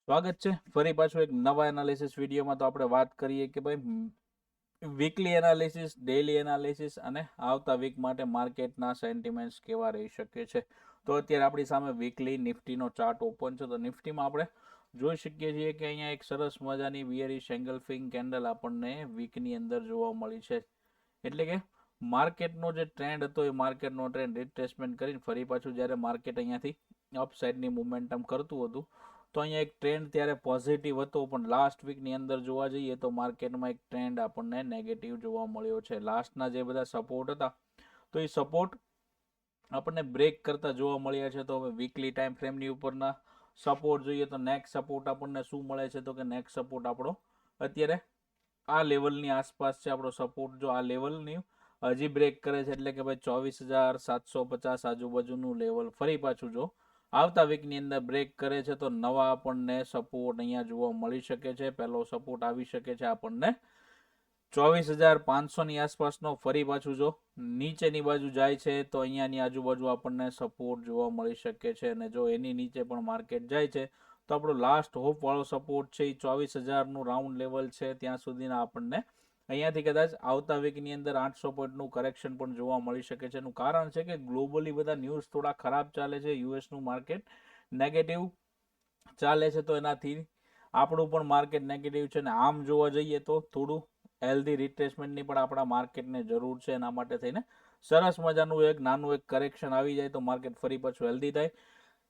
સ્વાગત છે ફરી પાછું એક નવા એનાલિસિસ વિડીયોમાં. તો આપણે વાત કરીએ કે ભાઈ વીકલી એનાલિસિસ, ડેલી એનાલિસિસ અને આવતા વીક માટે માર્કેટના સેન્ટિમેન્ટ્સ કેવા રહી શકે છે. તો અત્યારે આપણી સામે વીકલી નિફ્ટીનો ચાર્ટ ઓપન છે. તો નિફ્ટીમાં આપણે જોઈ શકીએ છીએ કે અહીંયા એક સરસ મજાની બિયરિશ એંગલ્ફિંગ કેન્ડલ આપણને વીકની અંદર જોવા મળી છે. એટલે કે માર્કેટનો જે ટ્રેન્ડ હતો એ માર્કેટનો ટ્રેન્ડ રિટ્રેસમેન્ટ કરીને ફરી પાછું જ્યારે માર્કેટ અહીંયાથી અપસાઇડની મુમેન્ટમ કરતું હતું તો અહીંયા એક ટ્રેન્ડ ત્યારે પોઝિટિવ હતો, પણ લાસ્ટ વીકની અંદર જોવા જઈએ તો માર્કેટમાં એક ટ્રેન્ડ આપણને નેગેટિવ જોવા મળ્યો છે. લાસ્ટના જે બધા સપોર્ટ હતા તો એ સપોર્ટ આપણને બ્રેક કરતા જોવા મળ્યા છે. તો હવે વીકલી ટાઈમ ફ્રેમની ઉપરના સપોર્ટ જોઈએ તો નેક્સ્ટ સપોર્ટ આપણને શું મળે છે, તો કે નેક્સ્ટ સપોર્ટ આપણો અત્યારે આ લેવલની આસપાસ છે. આપણો સપોર્ટ જો આ લેવલની હજી બ્રેક કરે છે એટલે કે ભાઈ 24,750 આજુબાજુનું લેવલ ફરી પાછું જો આવતા વીકની અંદર બ્રેક કરે છે તો નવા આપણને સપોર્ટ અહીંયા જોવા મળી શકે છે. પહેલો સપોર્ટ આવી શકે છે આપણને 24,500ની આસપાસનો. ફરી પાછું જો નીચેની બાજુ જાય છે તો અહીંયાની આજુબાજુ આપણને સપોર્ટ જોવા મળી શકે છે. અને જો એની નીચે પણ માર્કેટ જાય છે તો આપણો લાસ્ટ હોપ વાળો સપોર્ટ છે એ 24,000નું રાઉન્ડ લેવલ છે. ત્યાં સુધીના આપણને અહીંયાથી કદાચ આવતા વીકની અંદર 800 પોઈન્ટનું કરેક્શન પણ જોવા મળી શકે છે. એનું કારણ છે કે ગ્લોબલી બધા ન્યૂઝ થોડા ખરાબ ચાલે છે. યુએસનું માર્કેટ નેગેટિવ ચાલે છે તો એનાથી આપણું પણ માર્કેટ નેગેટિવ છે. ને આમ જોવા જઈએ તો થોડું હેલ્ધી રિટ્રેસમેન્ટની પણ આપણા માર્કેટને જરૂર છે. એના માટે થઈને સરસ મજાનું એક નાનું એક કરેક્શન આવી જાય તો માર્કેટ ફરી પાછું હેલ્ધી થાય.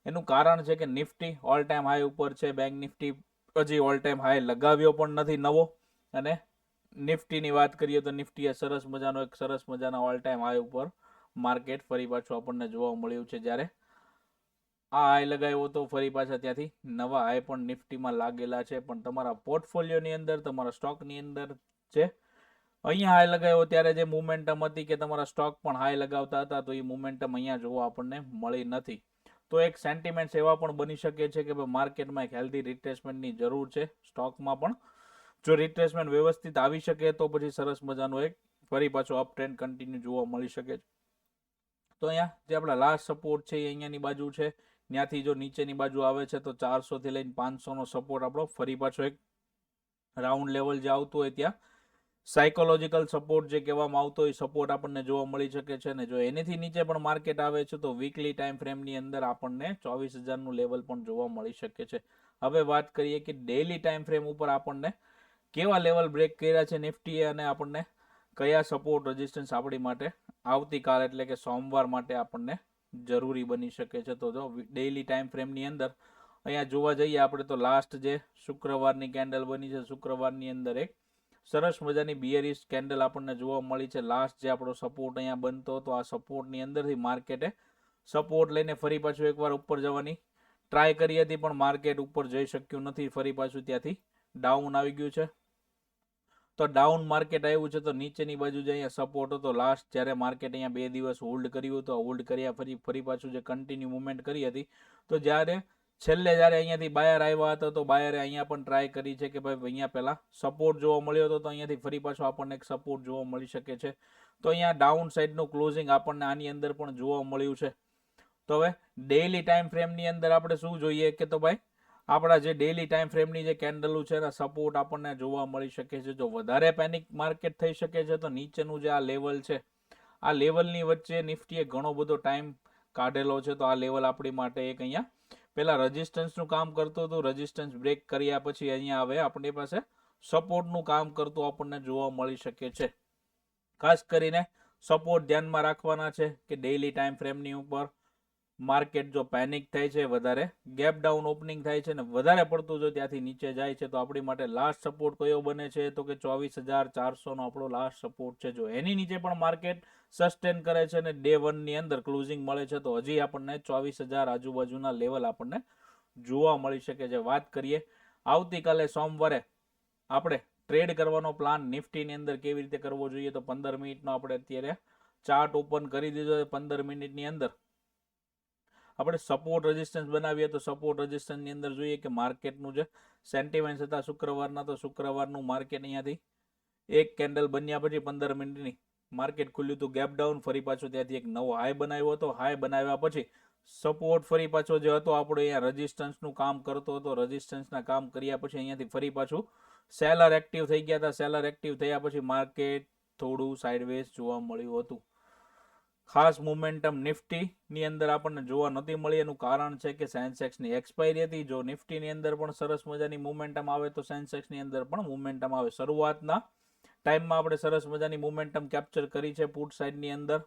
એનું કારણ છે કે નિફ્ટી ઓલ ટાઈમ હાઈ ઉપર છે. બેંક નિફ્ટી હજી ઓલ ટાઈમ હાઈ લગાવ્યો પણ નથી નવો. અને નિફ્ટીની વાત કરીએ તો નિફ્ટીએ સરસ મજાના ઓલ ટાઈમ હાઈ ઉપર માર્કેટ ફરી પાછું આપણને જોવા મળ્યું છે. જ્યારે આ હાઈ લગાવ્યો તો ફરી પાછા ત્યાંથી નવા હાઈ પણ નિફ્ટીમાં લાગેલા છે. પણ તમારા પોર્ટફોલિયોની અંદર, તમારા સ્ટોકની અંદર છે અહીંયા હાઈ લગાવ્યો ત્યારે જે મોમેન્ટમ હતી કે તમારા સ્ટોક પણ હાઈ લગાવતા હતા તો એ મોમેન્ટમ અહીંયા જોવા આપણને મળી નથી. તો એક સેન્ટિમેન્ટ્સ એવા પણ બની શકે છે કે ભાઈ માર્કેટમાં એક હેલ્ધી રિટ્રેસમેન્ટની જરૂર છે. સ્ટોકમાં પણ જો રિટ્રેસમેન્ટ વ્યવસ્થિત આવી શકે તો પછી સરસ મજાનો એક ફરી પાછો અપ ટ્રેન્ડ કન્ટિન્યુ જોવા મળી શકે છે. તો અહીંયા જે આપણા લાસ્ટ સપોર્ટ છે એ અહીંયાની બાજુ છે. ત્યાંથી જો નીચેની બાજુ આવે છે તો 400 થી લઈને 500નો સપોર્ટ આપણો ફરી પાછો એક રાઉન્ડ લેવલ જે આવતું હોય ત્યાં સાયકોલોજીકલ સપોર્ટ જે કહેવામાં આવતો હોય સપોર્ટ આપણને જોવા મળી શકે છે. ને જો એનીથી નીચે પણ માર્કેટ આવે છે તો વીકલી ટાઈમ ફ્રેમની અંદર આપણને 24,000નું લેવલ પણ જોવા મળી શકે છે. હવે વાત કરીએ કે ડેલી ટાઈમ ફ્રેમ ઉપર આપણને કેવા લેવલ બ્રેક કર્યા છે નિફ્ટીએ અને આપણને કયા સપોર્ટ રેઝિસ્ટન્સ આપણી માટે આવતીકાલ એટલે કે સોમવાર માટે આપણને જરૂરી બની શકે છે. તો જો ડેઇલી ટાઈમ ફ્રેમની અંદર અહીંયા જોવા જઈએ આપણે તો લાસ્ટ જે શુક્રવારની કેન્ડલ બની છે, શુક્રવારની અંદર એક સરસ મજાની બિયરિશ કેન્ડલ આપણને જોવા મળી છે. લાસ્ટ જે આપણો સપોર્ટ અહીંયા બનતો હતો આ સપોર્ટની અંદરથી માર્કેટે સપોર્ટ લઈને ફરી પાછું એકવાર ઉપર જવાની ટ્રાય કરી હતી પણ માર્કેટ ઉપર જઈ શક્યું નથી. ફરી પાછું ત્યાંથી ડાઉન આવી ગયું છે. તો ડાઉન માર્કેટ આવ્યું છે તો નીચેની બાજુ જે અહીંયા સપોર્ટ હતો લાસ્ટ જ્યારે માર્કેટ અહીંયા 2 દિવસ હોલ્ડ કર્યું હતું, હોલ્ડ કર્યા ફરી પાછું જે કન્ટિન્યુ મુવમેન્ટ કરી હતી તો જ્યારે છેલ્લે જ્યારે અહીંયાથી બાયર આવ્યા હતા તો બાયરે અહીંયા પણ ટ્રાય કરી છે કે ભાઈ અહીંયા પહેલા સપોર્ટ જોવા મળ્યો હતો તો અહીંયાથી ફરી પાછો આપણને એક સપોર્ટ જોવા મળી શકે છે. તો અહીંયા ડાઉન સાઈડનું ક્લોઝિંગ આપણને આની અંદર પણ જોવા મળ્યું છે. તો હવે ડેઇલી ટાઈમ ફ્રેમની અંદર આપણે શું જોઈએ કે તો ભાઈ આપણા જે ડેઇલી ટાઈમ ફ્રેમની જે કેન્ડલો છે એના સપોર્ટ આપણને જોવા મળી શકે છે. જો વધારે પેનિક માર્કેટ થઈ શકે છે તો નીચેનું જે આ લેવલ છે આ લેવલની વચ્ચે નિફ્ટીએ ઘણો બધો ટાઈમ કાઢેલો છે. તો આ લેવલ આપણી માટે એક અહીંયા પહેલા રેઝિસ્ટન્સનું કામ કરતું હતું, રેઝિસ્ટન્સ બ્રેક કર્યા પછી અહીંયા હવે આપણી પાસે સપોર્ટનું કામ કરતું આપણને જોવા મળી શકે છે. ખાસ કરીને સપોર્ટ ધ્યાનમાં રાખવાના છે કે ડેઇલી ટાઈમ ફ્રેમની ઉપર માર્કેટ જો પેનિક થાય છે, વધારે ગેપ ડાઉન ઓપનિંગ થાય છે ને વધારે પડતું જો ત્યાંથી નીચે જાય છે તો આપણી માટે લાસ્ટ સપોર્ટ કયો બને છે તો કે 24,400નો આપણો લાસ્ટ સપોર્ટ છે. જો એની નીચે પણ માર્કેટ સસ્ટેન કરે છે ને ડે 1ની અંદર ક્લોઝિંગ મળે છે તો હજી આપણને 24,000 આજુબાજુના લેવલ આપણને જોવા મળી શકે છે. વાત કરીએ આવતીકાલે સોમવારે આપણે ટ્રેડ કરવાનો પ્લાન નિફ્ટીની અંદર કેવી રીતે કરવો જોઈએ તો 15 મિનિટનો આપણે અત્યારે ચાર્ટ ઓપન કરી દીધો છે. 15 મિનિટની અંદર આપણે સપોર્ટ રેઝિસ્ટન્સ બનાવીએ તો સપોર્ટ રેઝિસ્ટન્સની અંદર જોઈએ કે માર્કેટનું જે સેન્ટિમેન્ટ હતા શુક્રવારના તો શુક્રવારનું માર્કેટ અહીંયાથી એક કેન્ડલ બન્યા પછી 15 મિનિટની માર્કેટ ખુલ્યું હતું ગેપ ડાઉન, ફરી પાછું ત્યાંથી એક નવો હાઈ બનાવ્યો હતો. હાઈ બનાવ્યા પછી સપોર્ટ ફરી પાછો જે હતો આપણે અહીંયા રેઝિસ્ટન્સનું કામ કરતો હતો, રેઝિસ્ટન્સના કામ કર્યા પછી અહીંયાથી ફરી પાછું સેલર એક્ટિવ થઈ ગયા હતા. સેલર એક્ટિવ થયા પછી માર્કેટ થોડું સાઇડવેઝ જોવા મળ્યું હતું. ખાસ મોમેન્ટમ નિફ્ટીની અંદર આપણને જોવા નથી મળી. એનું કારણ છે કે સેન્સેક્સની એક્સપાયરી હતી. જો નિફ્ટીની અંદર પણ સરસ મજાની મોમેન્ટમ આવે તો સેન્સેક્સની અંદર પણ મોમેન્ટમ આવે. શરૂઆતના ટાઈમમાં આપણે સરસ મજાની મોમેન્ટમ કેપ્ચર કરી છે પુટ સાઇડની અંદર,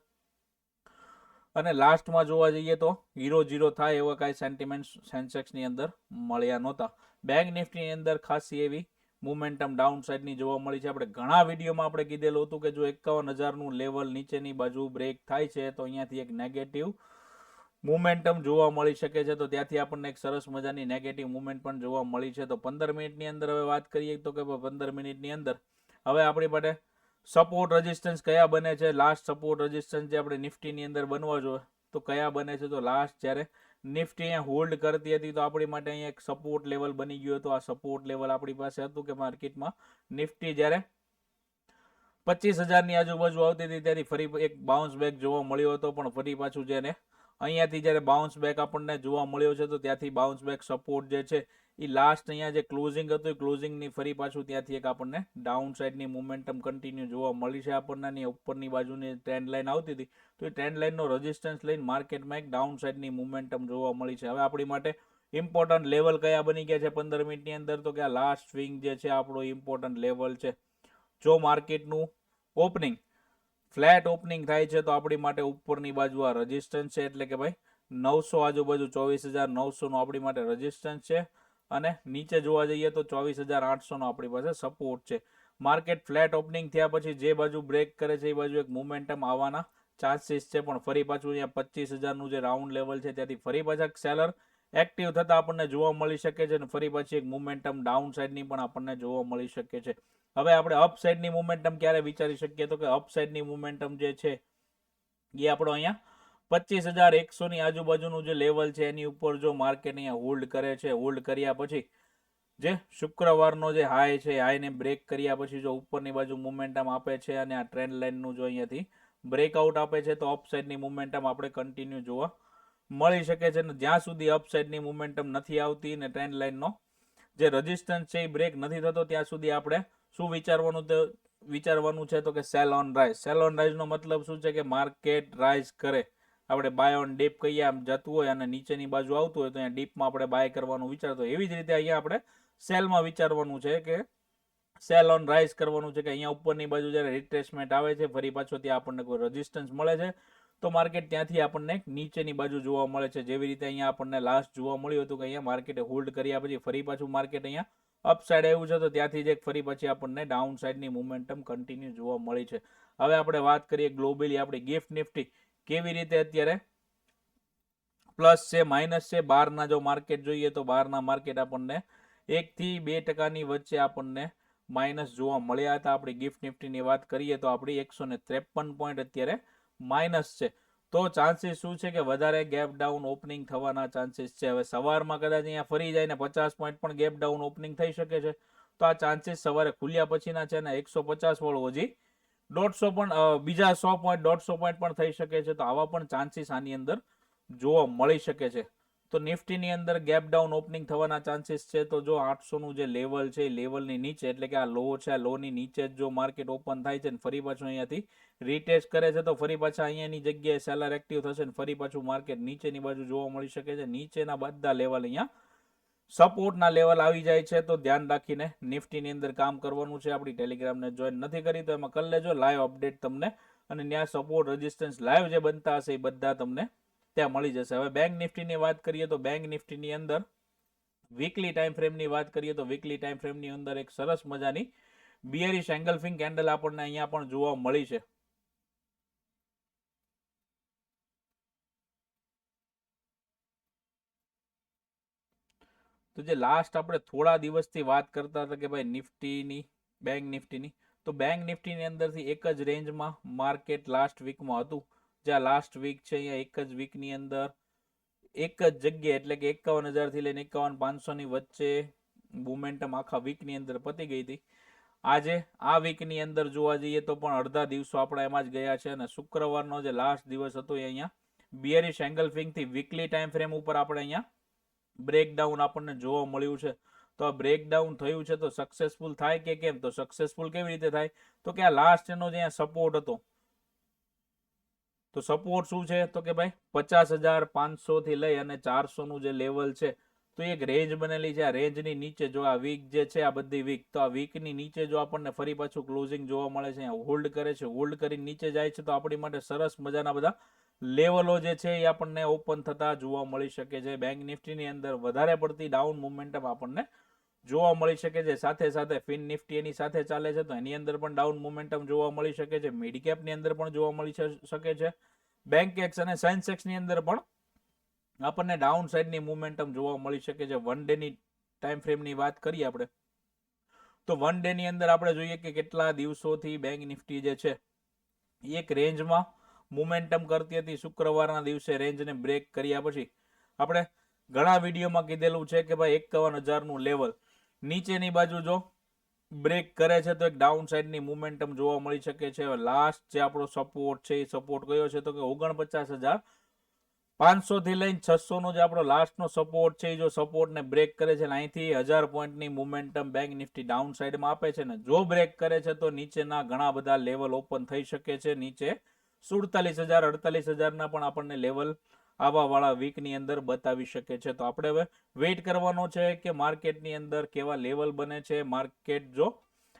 અને લાસ્ટમાં જોવા જઈએ તો 0-0 થાય એવા કાંઈ સેન્ટિમેન્ટ સેન્સેક્સની અંદર મળ્યા નહોતા. બેંક નિફ્ટીની અંદર ખાસી એવી મોમેન્ટમ ડાઉન સાઇડની જોવા મળી છે. આપણે ઘણા વિડીયોમાં આપણે કીધેલું હતું કે જો 51,000નું લેવલ નીચેની બાજુ બ્રેક થાય છે તો અહીંયાથી એક નેગેટિવ મોમેન્ટમ જોવા મળી શકે છે. તો ત્યાંથી આપણને એક સરસ મજાની નેગેટિવ મુવમેન્ટ પણ જોવા મળી છે. તો 15 મિનિટની અંદર હવે વાત કરીએ તો કે 15 મિનિટની અંદર હવે આપણી પાસે સપોર્ટ રેઝિસ્ટન્સ કયા બને છે. લાસ્ટ સપોર્ટ રેઝિસ્ટન્સ જે આપણે નિફ્ટીની અંદર બનવા જોઈએ તો કયા બને છે. તો લાસ્ટ જ્યારે નિફ્ટી અહીંયા હોલ્ડ કરતી હતી તો આપણી માટે અહીંયા એક સપોર્ટ લેવલ બની ગયો હતો. આ સપોર્ટ લેવલ આપણી પાસે હતું કે માર્કેટમાં નિફ્ટી જ્યારે 25,000ની આજુબાજુ આવતી હતી ત્યાંથી ફરી એક બાઉન્સ બેક જોવા મળ્યો હતો, પણ ફરી પાછું જેને અહીંયાથી જ્યારે બાઉન્સ બેક આપણને જોવા મળ્યો છે તો ત્યાંથી બાઉન્સ બેક સપોર્ટ જે છે એ લાસ્ટ અહીંયા જે ક્લોઝિંગ હતું એ ક્લોઝિંગની ફરી પાછું ત્યાંથી એક આપણને ડાઉન સાઇડની મોમેન્ટમ કન્ટિન્યુ જોવા મળી છે. આપણને ઉપરની બાજુની ટ્રેન્ડ લાઇન આવતી હતી તો એ ટ્રેન્ડ લાઇનનો રેઝિસ્ટન્સ લઈને માર્કેટમાં એક ડાઉન સાઇડની મોમેન્ટમ જોવા મળી છે. હવે આપણી માટે ઇમ્પોર્ટન્ટ લેવલ કયા બની ગયા છે 15 મિનિટની અંદર તો કે આ લાસ્ટ સ્વિંગ જે છે આપણો ઇમ્પોર્ટન્ટ લેવલ છે. જો માર્કેટનું ઓપનિંગ ફ્લેટ ઓપનિંગ થાય છે તો આપણી માટે ઉપરની બાજુ આ રેઝિસ્ટન્સ છે, એટલે કે ભાઈ 900 આજુબાજુ 24,900નો આપણી માટે રેઝિસ્ટન્સ છે, અને નીચે જોવા જઈએ તો 24,800નો આપણી પાસે સપોર્ટ છે. માર્કેટ ફ્લેટ ઓપનિંગ થયા પછી જે બાજુ બ્રેક કરે છે એ બાજુ એક મોમેન્ટમ આવવાના ચાન્સીસ છે, પણ ફરી પાછું અહીંયા 25,000નું જે રાઉન્ડ લેવલ છે ત્યાંથી ફરી પાછા સેલર એક્ટિવ થતા આપણને જોવા મળી શકે છે, અને ફરી પાછી એક મોમેન્ટમ ડાઉન સાઇડની પણ આપણને જોવા મળી શકે છે. હવે આપણે અપ સાઇડની મોમેન્ટમ ક્યારે વિચારી શકીએ તો કે અપ સાઇડની મોમેન્ટમ જે છે એ આપણો અહીંયા 25,100ની આજુબાજુનું જે લેવલ છે એની ઉપર જો માર્કેટ અહીંયા હોલ્ડ કરે છે, હોલ્ડ કર્યા પછી જે શુક્રવારનો જે હાઈ છે હાઈને બ્રેક કર્યા પછી જો ઉપરની બાજુ મોમેન્ટમ આપે છે અને આ ટ્રેન્ડ લાઇનનું જો અહીંયાથી બ્રેકઆઉટ આપે છે તો અપ સાઇડની મોમેન્ટમ આપણે કન્ટિન્યુ જોવા મળી શકે છે. ને જ્યાં સુધી અપ સાઇડની મોમેન્ટમ નથી આવતી ને ટ્રેન્ડ લાઇનનો જે રેઝિસ્ટન્સ છે એ બ્રેક નથી થતો ત્યાં સુધી આપણે શું વિચારવાનું છે તો કે sell on rise. Sell on રાઇઝનો મતલબ શું છે કે માર્કેટ રાઇઝ કરે, આપણે બાય ઓન ડીપ કહીએ આમ જતું હોય અને નીચેની બાજુ આવતું હોય તો અહીંયા ડીપમાં આપણે બાય કરવાનું વિચારતો હોય, એવી જ રીતે અહીંયા આપણે સેલમાં વિચારવાનું છે કે સેલ ઓન રાઇઝ કરવાનું છે કે અહીંયા ઉપરની બાજુ જ્યારે રિટ્રેસમેન્ટ આવે છે ફરી પાછો ત્યાં આપણને કોઈ રેઝિસ્ટન્સ મળે છે તો માર્કેટ ત્યાંથી આપણને નીચેની બાજુ જોવા મળે છે. જેવી રીતે અહીંયા આપણને લાસ્ટ જોવા મળ્યું હતું કે અહીંયા માર્કેટે હોલ્ડ કર્યા પછી ફરી પાછું માર્કેટ અહીંયા અપ સાઇડ આવ્યું છે તો ત્યાંથી જ એક ફરી પછી આપણને ડાઉન સાઇડની મોમેન્ટમ કન્ટિન્યુ જોવા મળી છે. હવે આપણે વાત કરીએ ગ્લોબલી આપણી ગિફ્ટ નિફ્ટી કેવી રીતે અત્યારે પ્લસ છે માઇનસ છે. બહારના જો માર્કેટ જોઈએ તો બહારના માર્કેટ આપણને 1 થી 2% વચ્ચે આપણને માઇનસ જોવા મળ્યા હતા. આપણી ગિફ્ટ નિફ્ટીની વાત કરીએ તો આપણી 153 પોઈન્ટ અત્યારે માઇનસ છે. તો ચાન્સીસ શું છે કે વધારે ગેપ ડાઉન ઓપનિંગ થવાના ચાન્સીસ છે. હવે સવારમાં કદાચ અહીંયા ફરી જાય ને 50 પોઈન્ટ પણ ગેપ ડાઉન ઓપનિંગ થઈ શકે છે, તો આ ચાન્સીસ સવારે ખુલ્યા પછીના છે ને 150 વાળું હજી 150 પણ બીજા 100 પોઈન્ટ 150 પોઈન્ટ પણ થઈ શકે છે. તો આવા પણ ચાન્સીસ આની અંદર જોવા મળી શકે છે. તો નિફ્ટીની અંદર ગેપ ડાઉન ઓપનિંગ થવાના ચાન્સીસ છે. તો જો 800નું જે લેવલ છે એ લેવલની નીચે એટલે કે આ લો છે, આ લોની નીચે જ જો માર્કેટ ઓપન થાય છે ને ફરી પાછું અહીંયાથી રીટેસ્ટ કરે છે તો ફરી પાછા અહીંયાની જગ્યાએ સેલર એક્ટિવ થશે ને ફરી પાછું માર્કેટ નીચેની બાજુ જોવા મળી શકે છે. નીચેના બધા લેવલ અહીંયા સપોર્ટના લેવલ આવી જાય છે, તો ધ્યાન રાખીને નિફ્ટીની અંદર કામ કરવાનું છે. આપણી ટેલિગ્રામને જોઈન નથી કરી તો એમાં કરી લેજો, લાઈવ અપડેટ તમને અને ત્યાં સપોર્ટ રેઝિસ્ટન્સ લાઈવ જે બનતા હશે એ બધા તમને ત્યાં મળી જશે. હવે બેંક નિફ્ટીની વાત કરીએ તો બેંક નિફ્ટીની અંદર વીકલી ટાઈમ ફ્રેમની વાત કરીએ તો વીકલી ટાઈમ ફ્રેમની અંદર એક સરસ મજાની બિયરિશ એંગલ્ફિંગ કેન્ડલ આપણને અહીંયા પણ જોવા મળી છે. તો જે લાસ્ટ આપણે થોડા દિવસથી વાત કરતા હતા કે ભાઈ નિફ્ટીની બેંક નિફ્ટીની, તો બેંક નિફ્ટીની અંદરથી એક જ રેન્જમાં માર્કેટ લાસ્ટ વીકમાં હતું. જ્યાં લાસ્ટ વીક છે અહીંયા એક જ વીકની અંદર એક જ જગ્યાએ એટલે કે 51,000થી લઈને 51,500ની વચ્ચે મોમેન્ટમ આખા વીકની અંદર પતી ગઈ હતી. આજે આ વીકની અંદર જોવા જઈએ તો પણ અડધા દિવસો આપણા એમાં જ ગયા છે અને શુક્રવારનો જે લાસ્ટ દિવસ હતો એ અહીંયા બિયરિશ એંગલ્ફિંગ થી વીકલી ટાઈમ ફ્રેમ ઉપર આપણે અહીંયા બ્રેકડાઉન આપણને જોવા મળ્યું છે. તો આ બ્રેકડાઉન થયું છે તો સક્સેસફુલ થાય કે કેમ? તો સક્સેસફુલ કેવી રીતે થાય? તો કે આ લાસ્ટ એનો જે સપોર્ટ હતો, તો સપોર્ટ શું છે? તો કે ભાઈ 50,500 થી લઈ અને 400 નું જે લેવલ છે, તો એક રેન્જ બનેલી છે. આ રેન્જની નીચે જો આ વીક જે છે, આ બધી વીક, તો આ વીકની નીચે જો આપણને ફરી પાછું ક્લોઝિંગ જોવા મળે છે, હોલ્ડ કરે છે, હોલ્ડ કરી નીચે જાય છે, તો આપણી માટે સરસ મજાના બધા લેવલો જે છે એ આપણને ઓપન થતા જોવા મળી શકે છે. બેંક નિફ્ટીની અંદર વધારે પડતી ડાઉન મોમેન્ટમ આપણને જોવા મળી શકે છે. સાથે સાથે ફિન નિફ્ટી એની સાથે ચાલે છે, તો એની અંદર પણ ડાઉન મોમેન્ટમ જોવા મળી શકે છે. મિડ કેપની અંદર પણ જોવા મળી શકે છે. બેંકેક્સ અને સેન્સેક્સની અંદર પણ આપણને ડાઉન સાઈડની મોમેન્ટમ જોવા મળી શકે છે. વન ડેની ટાઈમ ફ્રેમની વાત કરીએ આપણે, તો વન ડેની અંદર આપણે જોઈએ કે કેટલા દિવસોથી બેંક નિફ્ટી જે છે એક રેન્જમાં મોમેન્ટમ કરતી હતી. શુક્રવારના દિવસે રેન્જને બ્રેક કર્યા પછી આપણે ઘણા વિડીયોમાં કીધેલું છે કે ભાઈ 51,000 નું લેવલ નીચેની બાજુ જો બ્રેક કરે છે તો એક ડાઉન સાઈડની મોમેન્ટમ જોવા મળી શકે છે. લાસ્ટ જે આપણો સપોર્ટ છે એ સપોર્ટ કયો છે? તો કે 49,500 થી લઈને 600 નો જે આપણો લાસ્ટનો સપોર્ટ છે, એ જો સપોર્ટને બ્રેક કરે છે, અહીંથી 1000 પોઈન્ટની મોમેન્ટમ બેંક નિફ્ટી ડાઉન સાઈડમાં આપે છે ને જો બ્રેક કરે છે તો નીચેના ઘણા બધા લેવલ ઓપન થઈ શકે છે. નીચે 47,000, 48,000 ના પણ આપણને લેવલ આવા વાળા વીકની અંદર બતાવી શકે છે. તો આપણે હવે વેઇટ કરવાનો છે કે માર્કેટની અંદર કેવા લેવલ બને છે. માર્કેટ જો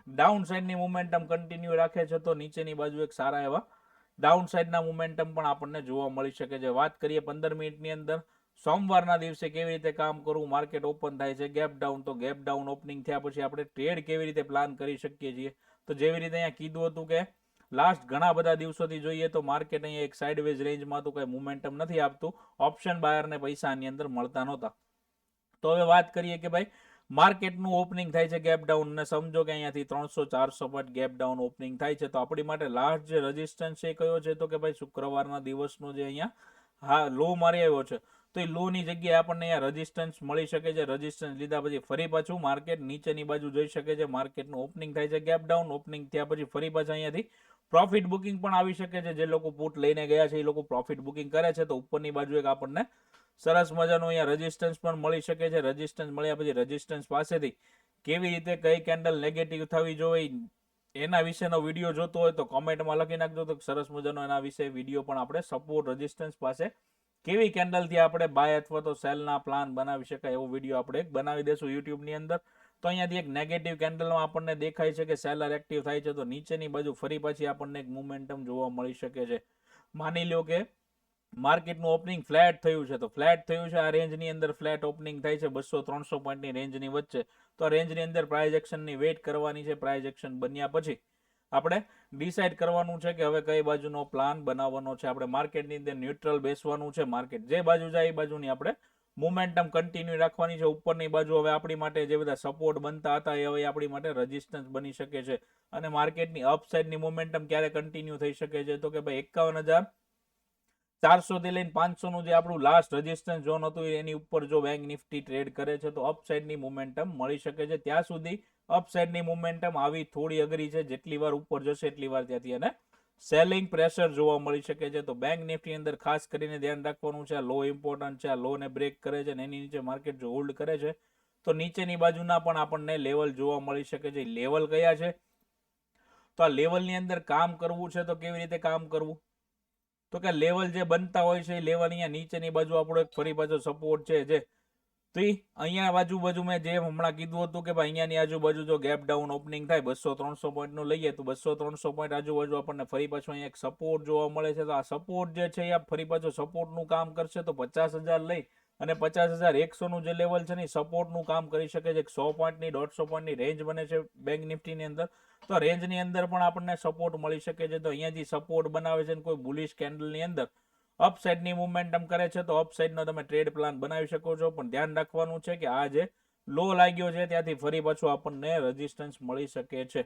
ડાઉન સાઈડની મોમેન્ટમ કન્ટિન્યુ રાખે છે તો નીચેની બાજુ એક સારા એવા ડાઉન સાઈડના મોમેન્ટમ પણ આપણને જોવા મળી શકે છે. વાત કરીએ 15 મિનિટની અંદર સોમવારના દિવસે કેવી રીતે કામ કરવું, માર્કેટ ઓપન થાય છે ગેપ ડાઉન, તો ગેપ ડાઉન ઓપનિંગ થયા પછી આપણે ટ્રેડ કેવી રીતે પ્લાન કરી શકીએ છીએ. તો જેવી રીતે અહીંયા કીધું હતું કે લાસ્ટ ઘણા બધા દિવસોથી જોઈએ તો માર્કેટ અહીંયા એક સાઇડવેઝ રેન્જમાં તો કઈ મોમેન્ટમ નથી આપતું. ઓપ્શન બાયરને પૈસા આની અંદર મળતા નહોતા. તો હવે વાત કરીએ કે ભાઈ માર્કેટનું ઓપનિંગ થાય છે ગેપ ડાઉન, ને સમજો કે અહીંયાથી 300-400 પોઈન્ટ ગેપ ડાઉન ઓપનિંગ થાય છે, તો આપણી માટે લાસ્ટ જે રેઝિસ્ટન્સ છે કયો છે? તો કે ભાઈ શુક્રવારના દિવસનો જે અહીંયા લો મારી આવ્યો છે, તો એ લો ની જગ્યાએ આપણને અહીંયા રેઝિસ્ટન્સ મળી શકે છે. રેઝિસ્ટન્સ લીધા પછી ફરી પાછું માર્કેટ નીચેની બાજુ જઈ શકે છે. માર્કેટનું ઓપનિંગ થાય છે ગેપ ડાઉન, ઓપનિંગ થયા પછી ફરી પાછા અહીંયાથી પ્રોફિટ બુકિંગ પણ આવી શકે છે. જે લોકો પુટ લઈને ગયા છે એ લોકો પ્રોફિટ બુકિંગ કરે છે, તો ઉપરની બાજુ એક આપણને સરસ મજાનું અહીંયા રેઝિસ્ટન્સ પણ મળી શકે છે. રેઝિસ્ટન્સ મળ્યા પછી રેઝિસ્ટન્સ પાસેથી કેવી રીતે કઈ કેન્ડલ નેગેટિવ થવી જોઈએ એના વિશેનો વિડીયો જોતો હોય તો કોમેન્ટમાં લખી નાખજો, તો સરસ મજાનો એના વિશે વિડીયો પણ આપણે સપોર્ટ રેઝિસ્ટન્સ પાસે કેવી કેન્ડલથી આપણે બાય અથવા તો સેલના પ્લાન બનાવી શકાય એવો વિડીયો આપણે એક બનાવી દેશું યુટ્યુબની અંદર. તો અહીંયાથી એક નેગેટિવ કેન્ડલમાં આપણને દેખાય છે કે સેલર એક્ટિવ થાય છે, તો નીચેની બાજુ ફરી પાછી આપણને એક મોમેન્ટમ જોવા મળી શકે છે. માની લો કે માર્કેટનું ઓપનિંગ ફ્લેટ થયું છે, તો ફ્લેટ થયું છે, આ રેન્જની અંદર ફ્લેટ ઓપનિંગ થાય છે 200-300 પોઈન્ટની રેન્જની વચ્ચે, તો રેન્જની અંદર પ્રાઇઝ એક્શનની વેઇટ કરવાની છે. પ્રાઇઝ એક્શન બન્યા પછી આપણે ડિસાઇડ કરવાનું છે કે હવે કઈ બાજુનો પ્લાન બનાવવાનો છે. આપણે માર્કેટની અંદર ન્યુટ્રલ બેસવાનું છે. માર્કેટ જે બાજુ જાય એ બાજુની આપણે મોમેન્ટમ કન્ટિન્યુ રાખવાની છે. ઉપરની બાજુ હવે આપણી માટે જે બધા સપોર્ટ બનતા હતા એ હવે આપણી માટે રેઝિસ્ટન્સ બની શકે છે. અને માર્કેટની અપસાઇડની મોમેન્ટમ ક્યારે કન્ટિન્યુ થઈ શકે છે? તો કે ભાઈ 51,400 થી લઈને 500 નું જે આપણું લાસ્ટ રેઝિસ્ટન્સ ઝોન હતું એની ઉપર જો બેંક નિફ્ટી ટ્રેડ કરે છે તો અપસાઇડની મોમેન્ટમ મળી શકે છે. ત્યાં સુધી અપસાઇડની મોમેન્ટમ આવી થોડી અઘરી છે. જેટલી વાર ઉપર જશે એટલી વાર ત્યાંથી એને સેલિંગ પ્રેશર જોવા મળી શકે છે. તો બેંક નિફ્ટી અંદર ખાસ કરીને ધ્યાન રાખવાનું છે, આ લો ઇમ્પોર્ટન્ટ છે. આ લો ને બ્રેક કરે છે ને એની નીચે માર્કેટ જો હોલ્ડ કરે છે તો નીચેની બાજુના પણ આપણને લેવલ જોવા મળી શકે છે. લેવલ કયા છે? તો આ લેવલની અંદર કામ કરવું છે તો કેવી રીતે કામ કરવું? તો કે લેવલ જે બનતા હોય છે એ લેવલ અહીંયા નીચેની બાજુ આપણો એક ફરી પાછો સપોર્ટ છે જે, તો અહીંયા બાજુ મેં જે હમણાં કીધું હતું કે ભાઈ અહીંયાની આજુબાજુ જો ગેપ ડાઉન ઓપનિંગ થાય 200-300 પોઈન્ટ નું લઈએ તો 200-300 પોઈન્ટ આજુબાજુ આપણને ફરી પાછો અહીંયા એક સપોર્ટ જોવા મળે છે. તો આ સપોર્ટ જે છે એ ફરી પાછો સપોર્ટનું કામ કરશે, તો 50,000 લઈ અને 50,100 નું જે લેવલ છે ને સપોર્ટનું કામ કરી શકે છે. 100 પોઈન્ટની 150 પોઈન્ટની રેન્જ બને છે બેંક નિફ્ટીની અંદર, તો રેન્જની અંદર પણ આપણને સપોર્ટ મળી શકે છે. તો અહીંયાથી સપોર્ટ બનાવે છે કોઈ બુલિશ કેન્ડલની અંદર અપસાઇડની મોમેન્ટમ કરે છે તો અપસાઇડનો તમે ટ્રેડ પ્લાન બનાવી શકો છો. પણ ધ્યાન રાખવાનું છે કે આ જે લો લાગ્યો છે ત્યાંથી ફરી પાછું આપણને રેઝિસ્ટન્સ મળી શકે છે.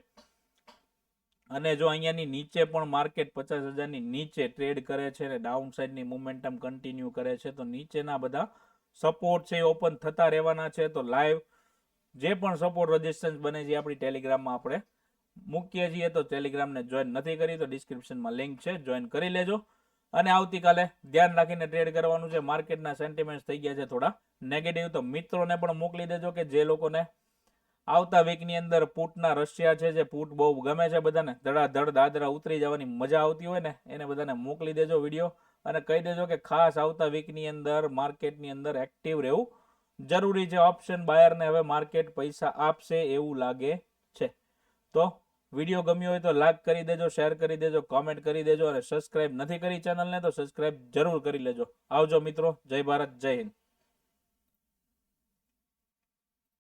અને જો અહીંયાની નીચે પણ માર્કેટ 50,000 ની નીચે ટ્રેડ કરે છે અને ડાઉન સાઈડની મોમેન્ટમ કન્ટિન્યુ કરે છે તો નીચેના બધા સપોર્ટ છે ઓપન થતા રહેવાના છે. તો લાઈવ જે પણ સપોર્ટ રેઝિસ્ટન્સ બને છે આપણી ટેલિગ્રામમાં આપણે મૂકીએ છીએ, તો ટેલિગ્રામને જોઈન નથી કરી તો ડિસ્ક્રિપ્શનમાં લિંક છે, જોઈન કરી લેજો. અને આવતીકાલે ધ્યાન રાખીને ટ્રેડ કરવાનું છે. માર્કેટના સેન્ટિમેન્ટ થઈ ગયા છે થોડા નેગેટિવ, તો મિત્રોને પણ મોકલી દેજો કે જે લોકોને આવતા વીકની અંદર પુટના રશિયા છે, જે પુટ બહુ ગમે છે બધાને, ધડાધડ દાદરા ઉતરી જવાની મજા આવતી હોય ને, એને બધાને મોકલી દેજો વિડીયો અને કહી દેજો કે ખાસ આવતા વીકની અંદર માર્કેટની અંદર એક્ટિવ રહેવું જરૂરી છે. ઓપ્શન બાયરને હવે માર્કેટ પૈસા આપશે એવું લાગે છે. તો વિડીયો ગમ્યો હોય તો લાઈક કરી દેજો, શેર કરી દેજો, કોમેન્ટ કરી દેજો અને સબસ્ક્રાઇબ નથી કરી ચેનલને તો સબસ્ક્રાઇબ જરૂર કરી લેજો. આવજો મિત્રો, જય ભારત, જય હિન્દ.